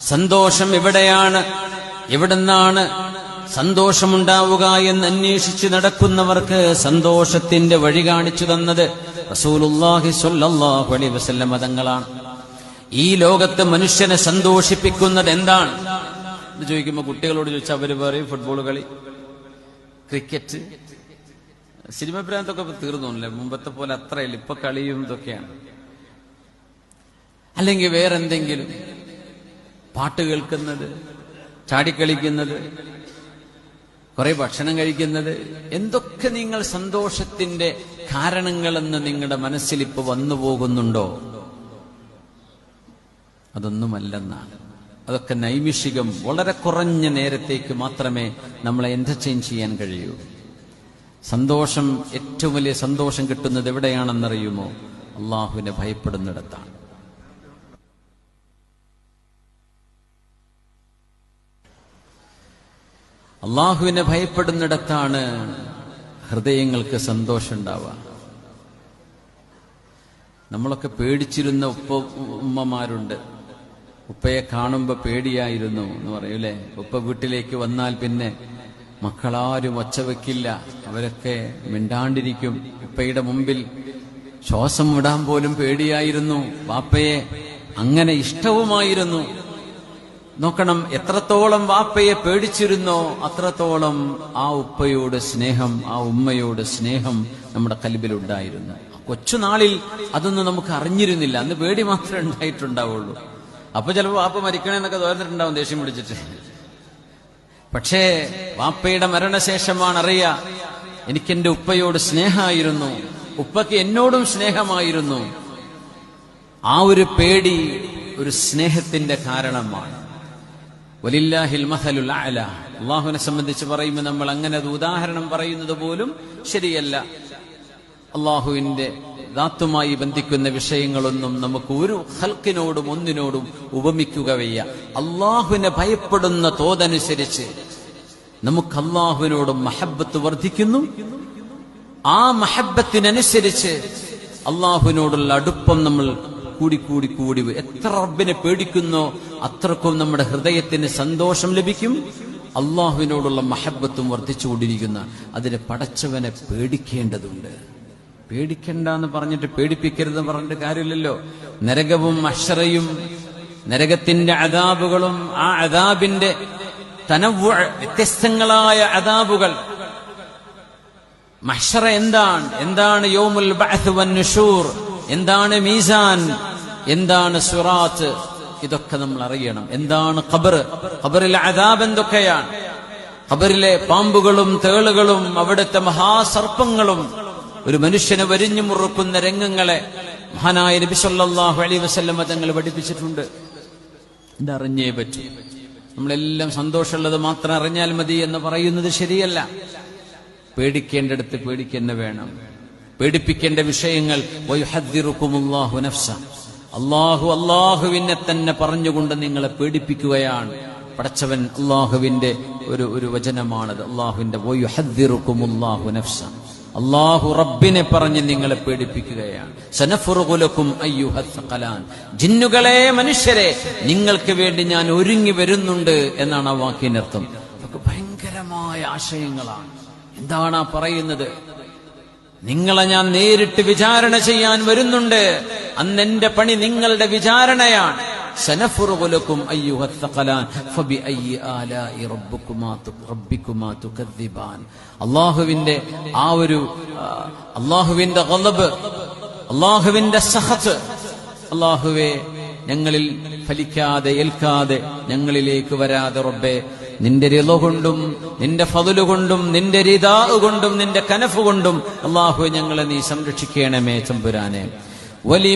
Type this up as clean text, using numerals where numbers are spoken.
സന്തോഷം എവിടെയാണ്, എവിടുന്നാണ് സന്തോഷമുണ്ടാവുക എന്ന് അന്വേഷിച്ച് നടക്കുന്നവർക്ക് സന്തോഷത്തിന്റെ വഴി കാണിച്ചു തന്നത് റസൂലുള്ളാഹി സ്വല്ലല്ലാഹു അലൈഹി വസല്ലം തങ്ങളാണ്. ഈ ലോകത്ത് മനുഷ്യനെ സന്തോഷിപ്പിക്കുന്നത് എന്താണ് എന്ന് ചോദിക്കുമ്പോൾ കുട്ടികളോട് ചോദിച്ചാൽ അവര് പറയും ഫുട്ബോൾ കളി, ക്രിക്കറ്റ്, സിനിമ ഭ്രാന്തൊക്കെ തീർന്നോല്ലേ, മുമ്പത്തെ പോലെ അത്രയില്ല, ഇപ്പൊ കളിയും ഇതൊക്കെയാണ്. അല്ലെങ്കിൽ വേറെന്തെങ്കിലും, പാട്ട് കേൾക്കുന്നത്, ചാടിക്കളിക്കുന്നത്, കുറെ ഭക്ഷണം കഴിക്കുന്നത്, എന്തൊക്കെ നിങ്ങൾ സന്തോഷത്തിന്റെ കാരണങ്ങളെന്ന് നിങ്ങളുടെ മനസ്സിൽ ഇപ്പൊ വന്നു പോകുന്നുണ്ടോ? അതൊന്നുമല്ലെന്നാണ്. അതൊക്കെ നൈമിഷികം, വളരെ കുറഞ്ഞ നേരത്തേക്ക് മാത്രമേ നമ്മളെ എന്റർടൈൻ ചെയ്യാൻ കഴിയൂ. സന്തോഷം, ഏറ്റവും വലിയ സന്തോഷം കിട്ടുന്നത് എവിടെയാണെന്നറിയുമോ? അള്ളാഹുവിനെ ഭയപ്പെടുന്നിടത്താണ്. അള്ളാഹുവിനെ ഭയപ്പെടുന്നിടത്താണ് ഹൃദയങ്ങൾക്ക് സന്തോഷം ഉണ്ടാവുക. നമ്മളൊക്കെ പേടിച്ചിരുന്ന ഉമ്മമാരുണ്ട്. ഉപ്പയെ കാണുമ്പോ പേടിയായിരുന്നു എന്ന് പറയൂലേ. ഉപ്പ വീട്ടിലേക്ക് വന്നാൽ പിന്നെ മക്കളാരും ഒച്ച വെക്കില്ല, അവരൊക്കെ മിണ്ടാണ്ടിരിക്കും. ഉപ്പയുടെ മുമ്പിൽ ശ്വാസം വിടാൻ പോലും പേടിയായിരുന്നു. വാപ്പയെ അങ്ങനെ ഇഷ്ടവുമായിരുന്നു. നോക്കണം, എത്രത്തോളം വാപ്പയെ പേടിച്ചിരുന്നോ അത്രത്തോളം ആ ഉപ്പയോട് സ്നേഹം, ആ ഉമ്മയോട് സ്നേഹം നമ്മുടെ കൽബിലുണ്ടായിരുന്നു. കൊച്ചുനാളിൽ അതൊന്നും നമുക്ക് അറിഞ്ഞിരുന്നില്ല. അന്ന് പേടി മാത്രമേ ഉണ്ടായിട്ടുണ്ടാവുള്ളൂ. അപ്പൊ ചിലപ്പോൾ വാപ്പ മരിക്കണേന്നൊക്കെ തോന്നിട്ടുണ്ടാവും ദേഷ്യം പിടിച്ചിട്ട്. പക്ഷേ വാപ്പയുടെ മരണശേഷമാണ് അറിയാ, എനിക്കെന്റെ ഉപ്പയോട് സ്നേഹമായിരുന്നു, ഉപ്പയ്ക്ക് എന്നോടും സ്നേഹമായിരുന്നു. ആ ഒരു പേടി ഒരു സ്നേഹത്തിന്റെ കാരണമാണ്. വലില്ലാഹിൽ മസലുൽ അഅല. അല്ലാഹുവിനെ സംബന്ധിച്ച് പറയുമ്പോൾ നമ്മൾ അങ്ങനെ ഒരു ഉദാഹരണം പറയുന്നത് പോലും ശരിയല്ല. അള്ളാഹുവിന്റെ ദാത്തുമായി ബന്ധിക്കുന്ന വിഷയങ്ങളൊന്നും നമുക്ക് ഒരു ഖൽഖിനോടും ഒന്നിനോടും ഉപമിക്കുക വയ്യ. അള്ളാഹുവിനെ ഭയപ്പെടുന്ന തോതനുസരിച്ച് നമുക്ക് അള്ളാഹുവിനോട് മഹബ്ബത്ത് വർദ്ധിക്കുന്നു. ആ മഹബ്ബത്തിനനുസരിച്ച് അള്ളാഹുവിനോടുള്ള അടുപ്പം നമ്മൾ കൂടി എത്ര റബ്ബിനെ പേടിക്കുന്നോ അത്രക്കും നമ്മുടെ ഹൃദയത്തിന് സന്തോഷം ലഭിക്കും. അള്ളാഹുവിനോടുള്ള മഹബ്ബത്തും വർദ്ധിച്ചുകൊണ്ടിരിക്കുന്ന അതിന് പടച്ചവനെ പേടിക്കേണ്ടതുണ്ട്. പേടിക്കണ്ട എന്ന് പറഞ്ഞിട്ട് പേടിപ്പിക്കരുതെന്ന് പറഞ്ഞിട്ട് കാര്യമില്ലല്ലോ. നരകവും മഹ്ശറയും നരകത്തിന്റെ അദാബുകളും ആ അദാബിന്റെ വ്യത്യസ്തങ്ങളായ അദാബുകൾ. മഹ്ശറ എന്താണ് യൗമുൽ ബഅത്ത് വന്നുശൂർ, എന്താണ് മീസാൻ, എന്താണ് സിറാത്ത്, ഇതൊക്കെ നമ്മൾ അറിയണം. എന്താണ് ഖബർ, ഖബറിലെ അദാബ് എന്തൊക്കെയാണ്, ഖബറിലെ പാമ്പുകളും തേളുകളും അവിടുത്തെ മഹാസർപ്പങ്ങളും ഒരു മനുഷ്യനെ വരിഞ്ഞു മുറുക്കുന്ന രംഗങ്ങളെ മഹാനായ നബി സല്ലല്ലാഹു അലൈഹി വസല്ലം തങ്ങൾ പഠിപ്പിച്ചിട്ടുണ്ട്. ഇതറിഞ്ഞേ പറ്റൂ. നമ്മളെല്ലാം സന്തോഷമുള്ളത് മാത്രം അറിഞ്ഞാൽ മതി എന്ന് പറയുന്നത് ശരിയല്ല. പേടിക്കേണ്ടടുത്ത് പേടിക്കന്നെ വേണം. പേടിപ്പിക്കേണ്ട വിഷയങ്ങൾ വയുഹദ്ദിറുകുമുല്ലാഹു നഫ്സ. അള്ളാഹുവിനെ തന്നെ പറഞ്ഞുകൊണ്ട് നിങ്ങളെ പേടിപ്പിക്കുകയാണ് പടച്ചവൻ. അള്ളാഹുവിന്റെ ഒരു വചനമാണത്. അള്ളാഹുവിന്റെ വയുഹദ്ദിറുകുമുല്ലാഹു നഫ്സ. അള്ളാഹു റബ്ബിനെ പറഞ്ഞ് നിങ്ങളെ പേടിപ്പിക്കുകയാണ്. സനഫ്റുഗു ലക്കും അയ്യുഹൽ സഖലാൻ. ജിന്നുകളെ, മനുഷ്യരെ, നിങ്ങൾക്ക് വേണ്ടി ഞാൻ ഒരുങ്ങി വരുന്നുണ്ട് എന്നാണ് ആ വാക്കിനർത്ഥം. അതൊക്കെ ഭയങ്കരമായ ആശയങ്ങളാണ്. എന്താണ് ആ പറയുന്നത്? നിങ്ങളെ ഞാൻ നേരിട്ട് വിചാരണ ചെയ്യാൻ വരുന്നുണ്ട്. അന്ന് എന്റെ പണി നിങ്ങളുടെ വിചാരണയാണ്. സനഫ്റുഗു ലക്കും അയ്യുഹൽ സഖലാൻ ഫബിഅയ്യി ആലാഇ റബ്ബികുമാ തുകദ്ദിബാൻ. അല്ലാഹുവിന്റെ ആ ഒരു അല്ലാഹുവിന്റെ ഗളബ്, അല്ലാഹുവിന്റെ സഖത്ത്, അല്ലാഹുവേ ഞങ്ങളിൽ ഫലിക്കാതെ ഏൽക്കാതെ ഞങ്ങളിലേക്ക് വരാതെ റബ്ബേ, നിന്റെ റിള കൊണ്ടും നിന്റെ ഫദ്ല് കൊണ്ടും നിന്റെ റിദാ കൊണ്ടും നിന്റെ കനഫ് കൊണ്ടും അല്ലാഹു ഞങ്ങളെ നീ സംരക്ഷിക്കണമേ തമ്പുരാനെ.